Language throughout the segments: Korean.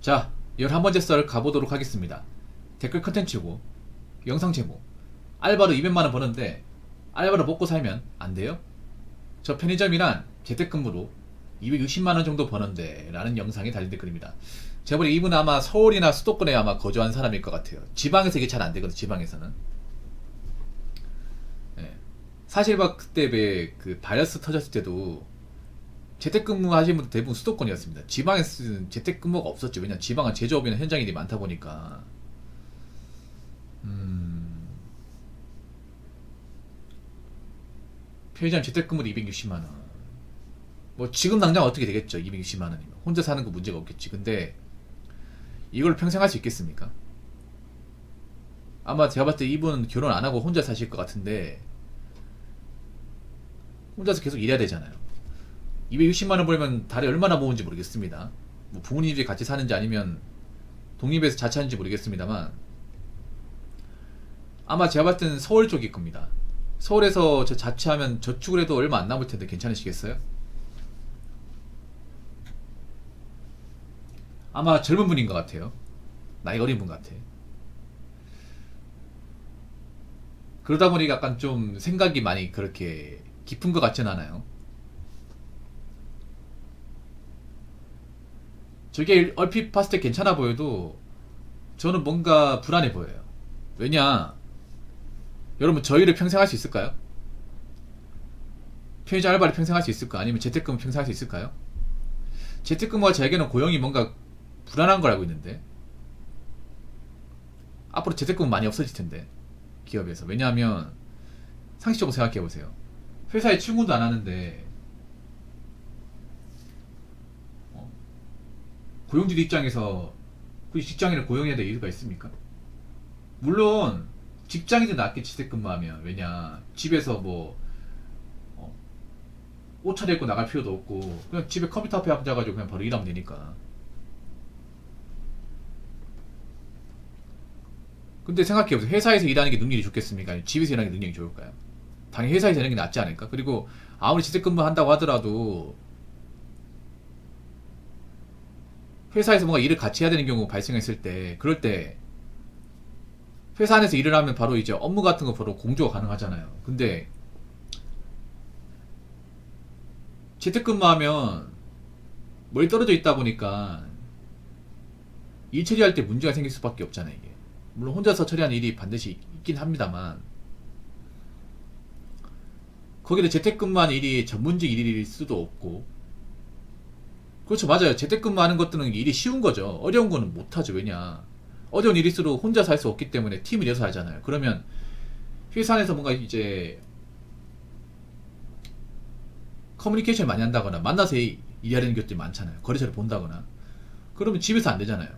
자, 11번째 썰 가보도록 하겠습니다. 댓글 컨텐츠고, 영상 제목. 알바로 200만원 버는데, 알바로 먹고 살면 안 돼요? 저 편의점이란 재택근무로 260만원 정도 버는데, 라는 영상이 달린 댓글입니다. 제가 보니 이분은 아마 서울이나 수도권에 아마 거주한 사람일 것 같아요. 지방에서 이게 잘 안 되거든, 지방에서는. 예. 사실 막 그때 왜 그 바이러스 터졌을 때도 재택근무 하시는 분들 대부분 수도권이었습니다. 지방에서는 재택근무가 없었죠. 왜냐면 지방은 제조업이나 현장일이 많다 보니까. 음, 편의점 재택근무도 260만원. 뭐 지금 당장 어떻게 되겠죠. 260만원이면. 혼자 사는 거 문제가 없겠지. 근데 이걸 평생 할 수 있겠습니까? 아마 제가 봤을 때 이분은 결혼 안 하고 혼자 사실 것 같은데, 혼자서 계속 일해야 되잖아요. 260만원 벌면 달에 얼마나 모은지 모르겠습니다. 뭐 부모님이 같이 사는지 아니면 독립해서 자취하는지 모르겠습니다만, 아마 제가 봤을 때는 서울 쪽일 겁니다. 서울에서 저 자취하면 저축을 해도 얼마 안 남을 텐데 괜찮으시겠어요? 아마 젊은 분인 것 같아요. 나이가 어린 분 같아. 그러다 보니 약간 좀 생각이 많이 그렇게 깊은 것 같진 않아요. 저게 얼핏 봤을 때 괜찮아 보여도 저는 뭔가 불안해 보여요. 왜냐, 여러분 저희를 평생 할 수 있을까요? 편의점 알바를 평생 할 수 있을까? 아니면 재택근무 평생 할 수 있을까요? 재택근무가 저에게는 고용이 뭔가 불안한 걸 알고 있는데, 앞으로 재택근무 많이 없어질 텐데, 기업에서. 왜냐하면 상식적으로 생각해 보세요. 회사에 출근도 안 하는데 어, 고용주들 입장에서 그 직장인을 고용해야 될 이유가 있습니까? 물론 직장인도 낫게 재택근무하면. 왜냐, 집에서 뭐 어, 옷 차려입고 나갈 필요도 없고 그냥 집에 컴퓨터 앞에 앉아가지고 그냥 바로 일하면 되니까. 근데 생각해보세요. 회사에서 일하는 게 능률이 좋겠습니까? 아니면 집에서 일하는 게 능력이 좋을까요? 당연히 회사에서 일하는 게 낫지 않을까? 그리고 아무리 재택근무 한다고 하더라도 회사에서 뭔가 일을 같이 해야 되는 경우가 발생했을 때, 그럴 때 회사 안에서 일을 하면 바로 이제 업무 같은 거 바로 공조가 가능하잖아요. 근데 재택근무하면 멀리 떨어져 있다 보니까 일 처리할 때 문제가 생길 수밖에 없잖아요, 이게. 물론 혼자서 처리하는 일이 반드시 있긴 합니다만, 거기다 재택근무하는 일이 전문직 일일 수도 없고. 그렇죠, 맞아요. 재택근무하는 것들은 일이 쉬운 거죠. 어려운 거는 못하죠. 왜냐, 어려운 일일수록 혼자서 할 수 없기 때문에 팀을 이어서 하잖아요. 그러면 회사 안에서 뭔가 이제 커뮤니케이션 많이 한다거나 만나서 일하는 것들이 많잖아요. 거래처를 본다거나. 그러면 집에서 안 되잖아요.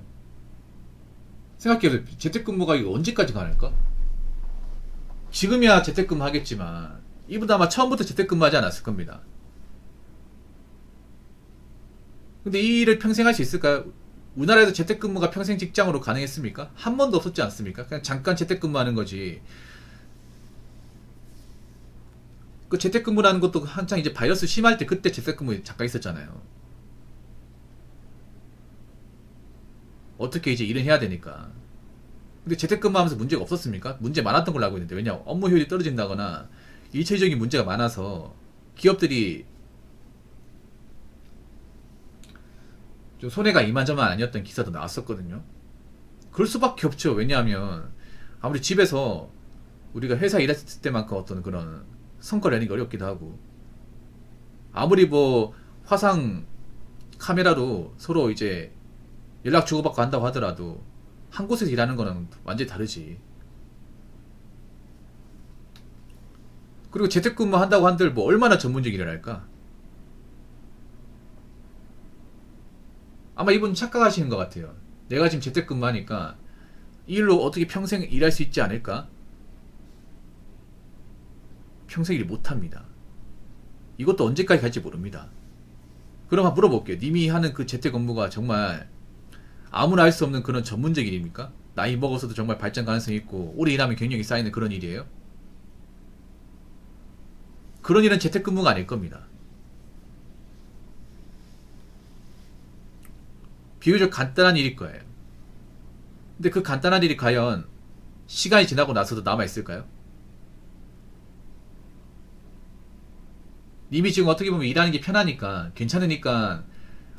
생각해보세요. 재택근무가 이거 언제까지 가능할까? 지금이야 재택근무 하겠지만 이분도 아마 처음부터 재택근무 하지 않았을 겁니다. 근데 이 일을 평생 할 수 있을까요? 우리나라에서 재택근무가 평생 직장으로 가능했습니까? 한 번도 없었지 않습니까? 그냥 잠깐 재택근무하는 거지. 그 재택근무라는 것도 한창 이제 바이러스 심할 때 그때 재택근무 잠깐 있었잖아요. 어떻게 이제 일은 해야 되니까. 근데 재택근무하면서 문제가 없었습니까? 문제 많았던 걸로 알고 있는데, 왜냐, 업무 효율이 떨어진다거나 일체적인 문제가 많아서 기업들이 좀 손해가 이만저만 아니었던 기사도 나왔었거든요. 그럴 수밖에 없죠. 왜냐하면 아무리 집에서 우리가 회사 일했을 때만큼 어떤 그런 성과를 내는 게 어렵기도 하고, 아무리 뭐 화상 카메라로 서로 이제 연락 주고받고 한다고 하더라도 한 곳에서 일하는 거는 완전히 다르지. 그리고 재택근무 한다고 한들 뭐 얼마나 전문적 일을 할까? 아마 이분 착각하시는 것 같아요. 내가 지금 재택근무 하니까 이 일로 어떻게 평생 일할 수 있지 않을까? 평생 일 못합니다. 이것도 언제까지 갈지 모릅니다. 그럼 한번 물어볼게요. 님이 하는 그 재택근무가 정말 아무나 할 수 없는 그런 전문적 일입니까? 나이 먹어서도 정말 발전 가능성이 있고 오래 일하면 경력이 쌓이는 그런 일이에요? 그런 일은 재택근무가 아닐 겁니다. 비교적 간단한 일일 거예요. 근데 그 간단한 일이 과연 시간이 지나고 나서도 남아있을까요? 이미 지금 어떻게 보면 일하는 게 편하니까, 괜찮으니까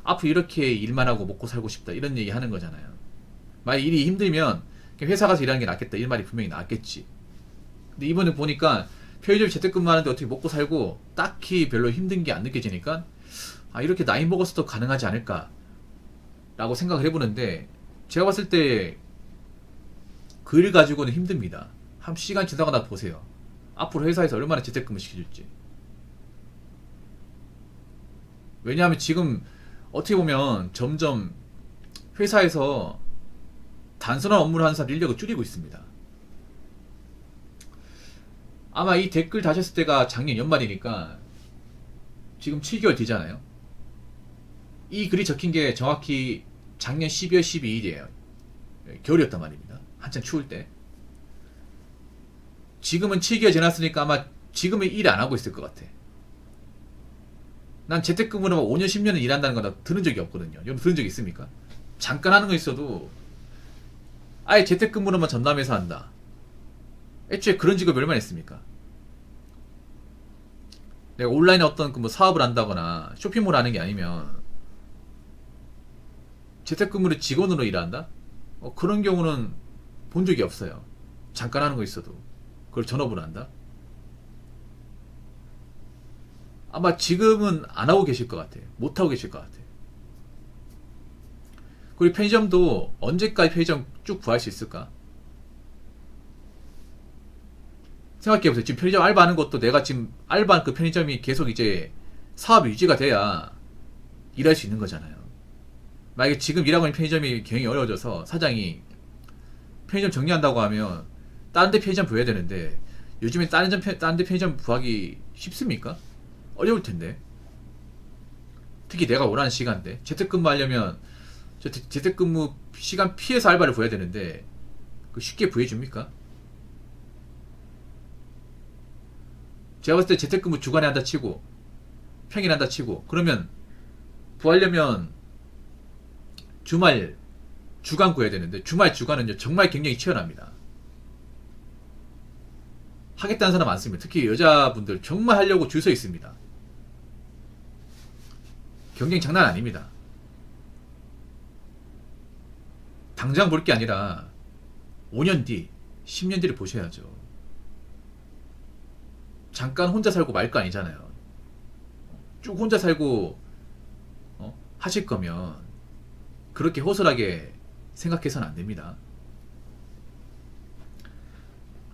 앞으로 이렇게 일만 하고 먹고 살고 싶다 이런 얘기 하는 거잖아요. 만약 일이 힘들면 회사 가서 일하는 게 낫겠다 이런 말이 분명히 나왔겠지. 근데 이번에 보니까 편의점 재택근무하는데 어떻게 먹고 살고 딱히 별로 힘든 게 안 느껴지니까 아, 이렇게 나이 먹어서도 가능하지 않을까 라고 생각을 해보는데, 제가 봤을 때 그 일 가지고는 힘듭니다. 한 시간 지나고 나 보세요. 앞으로 회사에서 얼마나 재택근무 시켜줄지. 왜냐하면 지금 어떻게 보면 점점 회사에서 단순한 업무를 하는 사람 인력을 줄이고 있습니다. 아마 이 댓글 다셨을 때가 작년 연말이니까 지금 7개월 뒤잖아요. 이 글이 적힌 게 정확히 작년 12월 12일이에요. 겨울이었단 말입니다. 한참 추울 때. 지금은 7개월 지났으니까 아마 지금은 일 안 하고 있을 것 같아. 난 재택근무로 5년 10년을 일한다는 거 나 들은 적이 없거든요. 여러분 들은 적 있습니까? 잠깐 하는 거 있어도 아예 재택근무로만 전담해서 한다. 애초에 그런 직업이 얼마나 있습니까? 내가 온라인에 어떤 그 뭐 사업을 한다거나 쇼핑몰 하는 게 아니면 재택근무로 직원으로 일한다? 그런 경우는 본 적이 없어요. 잠깐 하는 거 있어도 그걸 전업으로 한다? 아마 지금은 안 하고 계실 것 같아요. 못 하고 계실 것 같아요. 그리고 편의점도 언제까지 편의점 쭉 구할 수 있을까? 생각해보세요. 지금 편의점 알바하는 것도 내가 지금 알바한 그 편의점이 계속 이제 사업이 유지가 돼야 일할 수 있는 거잖아요. 만약에 지금 일하고 있는 편의점이 경영이 어려워져서 사장이 편의점 정리한다고 하면 다른 데 편의점 부여야 되는데, 요즘에 다른 데 편의점 부하기 쉽습니까? 어려울 텐데. 특히 내가 원하는 시간대 재택근무 하려면 재택근무 시간 피해서 알바를 구해야 되는데 그 쉽게 구해줍니까? 제가 봤을 때 재택근무 주간에 한다 치고 평일 한다 치고 그러면 구하려면 주말 주간 구해야 되는데, 주말 주간은요 정말 경쟁이 치열합니다. 하겠다는 사람 많습니다. 특히 여자분들 정말 하려고 줄 서 있습니다. 경쟁 장난 아닙니다. 당장 볼 게 아니라 5년 뒤, 10년 뒤를 보셔야죠. 잠깐 혼자 살고 말 거 아니잖아요. 쭉 혼자 살고 하실 거면 그렇게 허술하게 생각해서는 안 됩니다.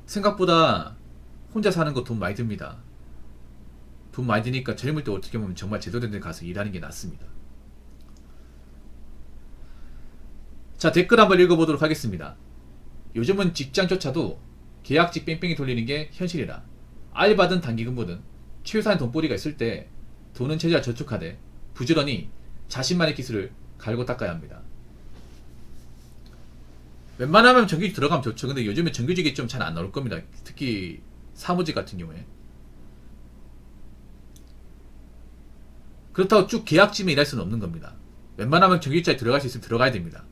생각보다 혼자 사는 거 돈 많이 듭니다. 돈 많이 드니까 젊을 때 어떻게 보면 정말 제대로 된 데 가서 일하는 게 낫습니다. 자, 댓글 한번 읽어보도록 하겠습니다. 요즘은 직장조차도 계약직 뺑뺑이 돌리는 게 현실이라 알바든 단기근무든 최소한 돈벌이가 있을 때 돈은 최대한 저축하되 부지런히 자신만의 기술을 갈고 닦아야 합니다. 웬만하면 정규직 들어가면 좋죠. 근데 요즘에 정규직이 좀 잘 안 나올 겁니다. 특히 사무직 같은 경우에. 그렇다고 쭉 계약직에 일할 수는 없는 겁니다. 웬만하면 정규직자에 들어갈 수 있으면 들어가야 됩니다.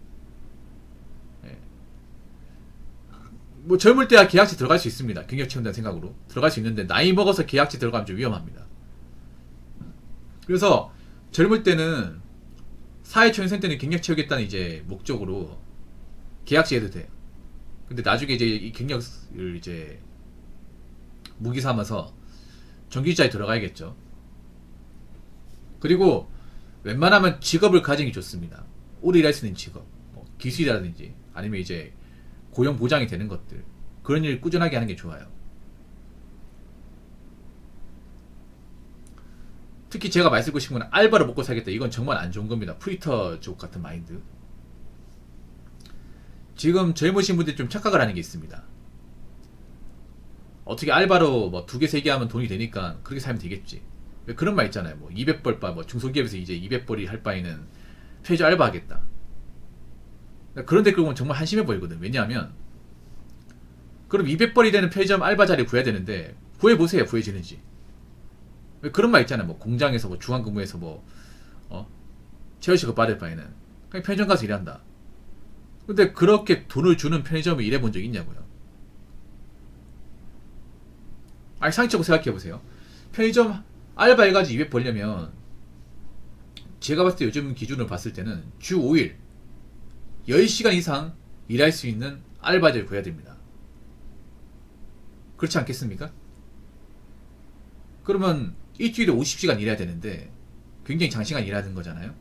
뭐 젊을 때야 계약직 들어갈 수 있습니다. 경력 채운다는 생각으로 들어갈 수 있는데 나이 먹어서 계약직 들어가면 좀 위험합니다. 그래서 젊을 때는 사회초년생 때는 경력 채우겠다는 이제 목적으로 계약직 해도 돼요. 근데 나중에 이제 이 경력을 이제 무기 삼아서 정규직자에 들어가야겠죠. 그리고 웬만하면 직업을 가지는 게 좋습니다. 오래 일할 수 있는 직업, 뭐 기술이라든지 아니면 이제 고용 보장이 되는 것들, 그런 일 꾸준하게 하는 게 좋아요. 특히 제가 말씀드리고 싶은 건 알바로 먹고 살겠다. 이건 정말 안 좋은 겁니다. 프리터족 같은 마인드. 지금 젊으신 분들이 좀 착각을 하는 게 있습니다. 어떻게 알바로 뭐 2개, 3개 하면 돈이 되니까 그렇게 살면 되겠지. 그런 말 있잖아요. 뭐 200벌 바, 뭐 중소기업에서 이제 200벌이 할 바에는 편의점 알바 하겠다. 그런 댓글 보면 정말 한심해 보이거든. 왜냐하면 그럼 200벌이 되는 편의점 알바 자리 구해야 되는데 구해보세요. 구해지는지. 그런 말 있잖아요. 뭐 공장에서 뭐 중앙근무에서 뭐 채워시급 받을 바에는 그냥 편의점 가서 일한다. 근데 그렇게 돈을 주는 편의점을 일해본 적 있냐고요. 아니 상식적으로 생각해보세요. 편의점 알바 해가지고 200 벌려면 제가 봤을 때 요즘 기준으로 봤을 때는 주 5일 10시간 이상 일할 수 있는 알바자를 구해야 됩니다. 그렇지 않겠습니까? 그러면 일주일에 50시간 일해야 되는데 굉장히 장시간 일하는 거잖아요.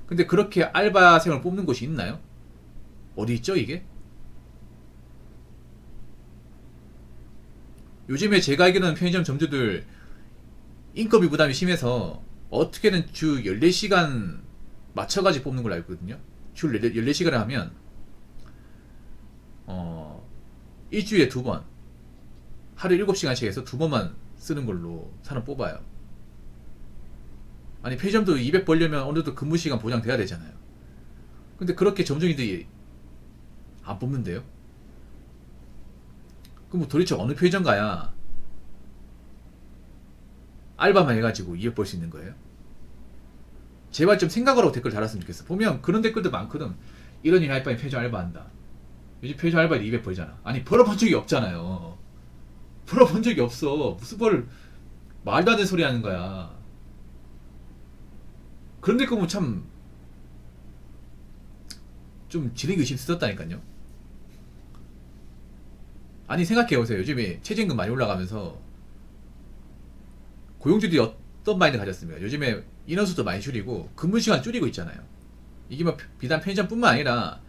근데 그렇게 알바생을 뽑는 곳이 있나요? 어디 있죠 이게? 요즘에 제가 알기로는 편의점 점주들 인건비 부담이 심해서 어떻게든 주 14시간 맞춰가지고 뽑는 걸로 알고 있거든요. 주 14시간을 하면 일주일에 2번 하루에 7시간씩 해서 2번만 쓰는 걸로 사람 뽑아요. 아니 편의점도 200 벌려면 어느 정도 근무 시간 보장돼야 되잖아요. 근데 그렇게 점주님들이 안 뽑는데요? 그럼 뭐 도대체 어느 편의점 가야 알바만 해가지고 200 벌 수 있는 거예요? 제발 좀 생각을 하고 댓글 달았으면 좋겠어. 보면 그런 댓글도 많거든. 이런 일 할 바에 편의점 알바한다. 요즘 편의점 알바에 200 벌잖아. 아니 벌어본 적이 없잖아요. 벌어본 적이 없어. 무슨 벌을 말도 안 되는 소리 하는 거야. 그런데 그거 참 좀 지능 의심 쓰었다니까요. 아니 생각해보세요. 요즘에 최저임금 많이 올라가면서 고용주들이 어떤 마인드 가졌습니까? 요즘에 인원수도 많이 줄이고 근무 시간 줄이고 있잖아요. 이게 뭐 비단 편의점뿐만 아니라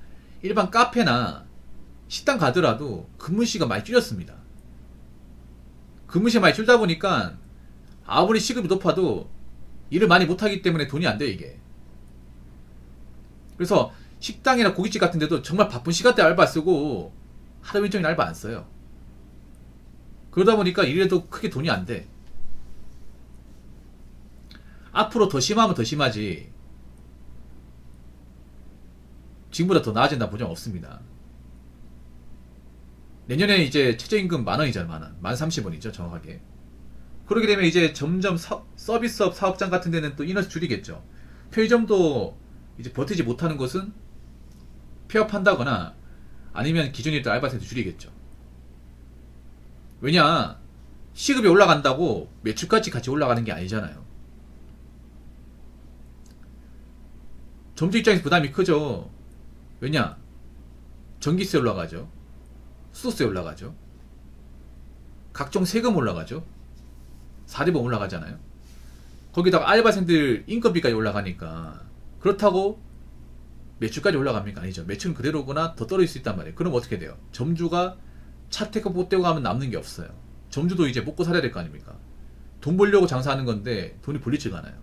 일반 카페나 식당 가더라도 근무 시간 많이 줄였습니다. 근무 시간 많이 줄다 보니까 아무리 시급이 높아도 일을 많이 못하기 때문에 돈이 안 돼 이게. 그래서 식당이나 고깃집 같은 데도 정말 바쁜 시간대 알바 쓰고 하루 일정일 알바 안 써요. 그러다 보니까 일해도 크게 돈이 안 돼. 앞으로 더 심하면 더 심하지 지금보다 더 나아진다 보장 없습니다. 내년에 이제 최저임금 10,000원이잖아. 10,000원 1030원이죠 정확하게. 그렇게 되면 이제 점점 서비스업 사업장 같은 데는 또 인원수 줄이겠죠. 편의점도 이제 버티지 못하는 곳은 폐업한다거나 아니면 기존에 있던 알바생도 줄이겠죠. 왜냐 시급이 올라간다고 매출까지 같이 올라가는 게 아니잖아요. 점주 입장에서 부담이 크죠. 왜냐 전기세 올라가죠. 수도세 올라가죠. 각종 세금 올라가죠. 4대보험 올라가잖아요. 거기다가 알바생들 인건비까지 올라가니까 그렇다고 매출까지 올라갑니까? 아니죠. 매출은 그대로거나 더 떨어질 수 있단 말이에요. 그럼 어떻게 돼요? 점주가 차 태고 못 떼고 가면 남는 게 없어요. 점주도 이제 먹고 살아야 될 거 아닙니까? 돈 벌려고 장사하는 건데 돈이 불리지가 않아요.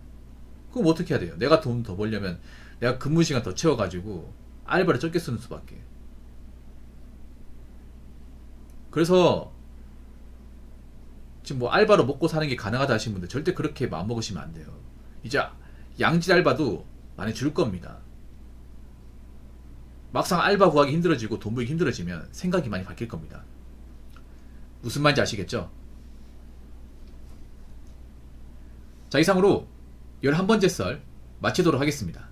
그럼 어떻게 해야 돼요? 내가 돈 더 벌려면 내가 근무 시간 더 채워가지고 알바를 적게 쓰는 수밖에. 그래서 지금 뭐 알바로 먹고 사는 게 가능하다 하시는 분들 절대 그렇게 마음먹으시면 안 돼요. 이제 양질 알바도 많이 줄 겁니다. 막상 알바 구하기 힘들어지고 돈 벌기 힘들어지면 생각이 많이 바뀔 겁니다. 무슨 말인지 아시겠죠? 자, 이상으로 11번째 썰 마치도록 하겠습니다.